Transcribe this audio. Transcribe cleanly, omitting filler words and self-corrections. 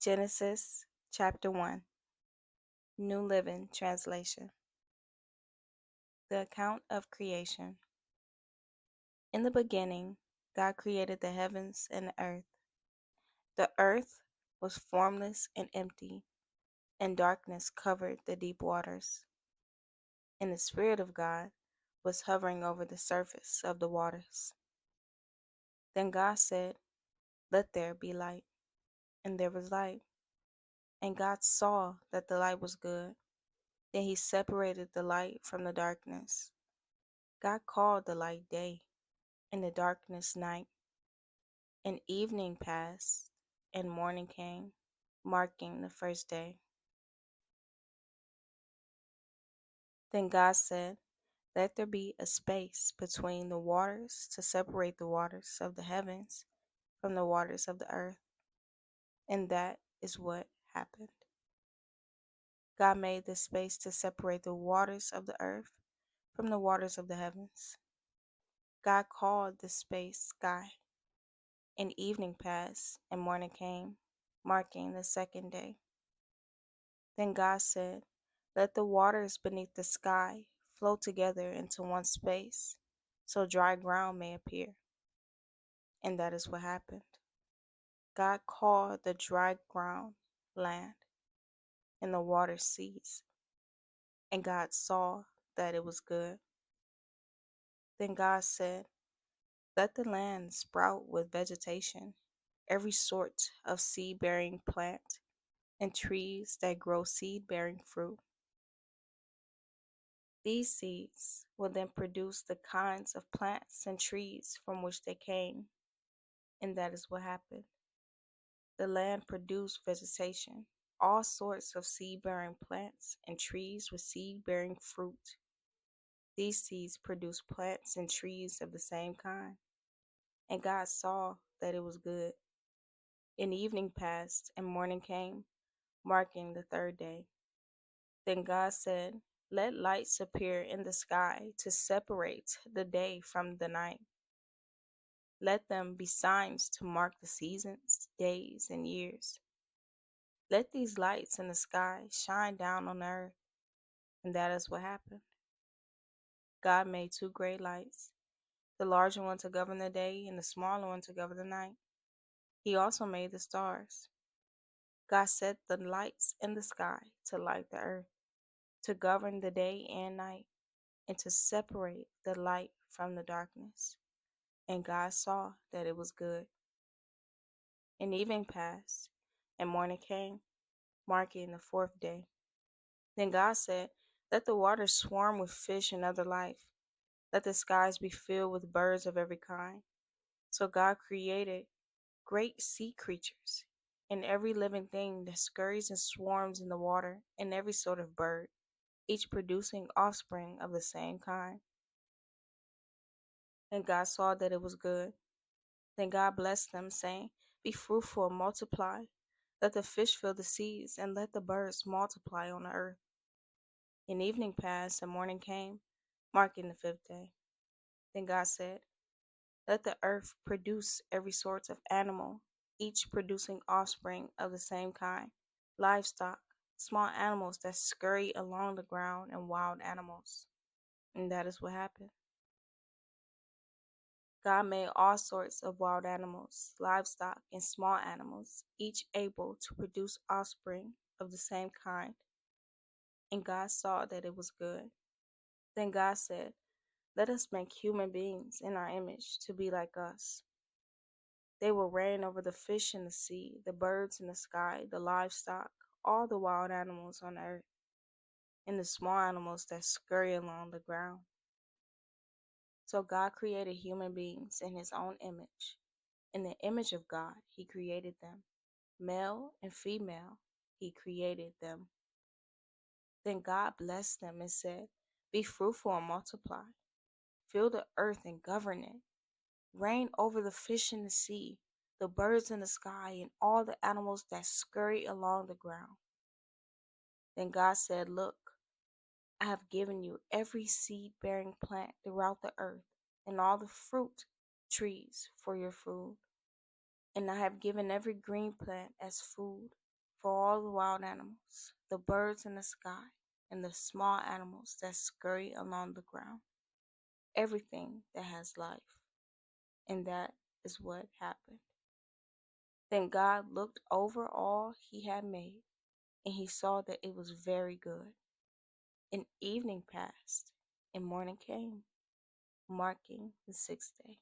Genesis chapter 1, New Living Translation. The account of creation. In the beginning, God created the heavens and the earth. The earth was formless and empty, and darkness covered the deep waters. And the Spirit of God was hovering over the surface of the waters. Then God said, "Let there be light." And there was light. And God saw that the light was good. Then he separated the light from the darkness. God called the light day, and the darkness night. And evening passed, and morning came, marking the first day. Then God said, "Let there be a space between the waters to separate the waters of the heavens from the waters of the earth." And that is what happened. God made this space to separate the waters of the earth from the waters of the heavens. God called this space sky. And evening passed, and morning came, marking the second day. Then God said, "Let the waters beneath the sky flow together into one space, so dry ground may appear." And that is what happened. God called the dry ground land, and the water seas. And God saw that it was good. Then God said, "Let the land sprout with vegetation, every sort of seed-bearing plant, and trees that grow seed-bearing fruit. These seeds will then produce the kinds of plants and trees from which they came." And that is what happened. The land produced vegetation, all sorts of seed-bearing plants and trees with seed-bearing fruit. These seeds produced plants and trees of the same kind. And God saw that it was good. And evening passed, and morning came, marking the third day. Then God said, "Let lights appear in the sky to separate the day from the night. Let them be signs to mark the seasons, days, and years. Let these lights in the sky shine down on the earth." And that is what happened. God made two great lights, the larger one to govern the day and the smaller one to govern the night. He also made the stars. God set the lights in the sky to light the earth, to govern the day and night, and to separate the light from the darkness. And God saw that it was good. And evening passed, and morning came, marking the fourth day. Then God said, "Let the waters swarm with fish and other life. Let the skies be filled with birds of every kind." So God created great sea creatures, and every living thing that scurries and swarms in the water, and every sort of bird, each producing offspring of the same kind. And God saw that it was good. Then God blessed them, saying, "Be fruitful and multiply. Let the fish fill the seas, and let the birds multiply on the earth." And evening passed, and morning came, marking the fifth day. Then God said, "Let the earth produce every sort of animal, each producing offspring of the same kind, livestock, small animals that scurry along the ground, and wild animals." And that is what happened. God made all sorts of wild animals, livestock, and small animals, each able to produce offspring of the same kind. And God saw that it was good. Then God said, "Let us make human beings in our image to be like us. They will reign over the fish in the sea, the birds in the sky, the livestock, all the wild animals on earth, and the small animals that scurry along the ground." So God created human beings in his own image. In the image of God, he created them. Male and female, he created them. Then God blessed them and said, "Be fruitful and multiply. Fill the earth and govern it. Reign over the fish in the sea, the birds in the sky, and all the animals that scurry along the ground." Then God said, "Look, I have given you every seed-bearing plant throughout the earth, and all the fruit trees for your food. And I have given every green plant as food. for all the wild animals, the birds in the sky, and the small animals that scurry along the ground, everything that has life. And that is what happened. Then God looked over all he had made, and he saw that it was very good. And evening passed, and morning came, marking the sixth day.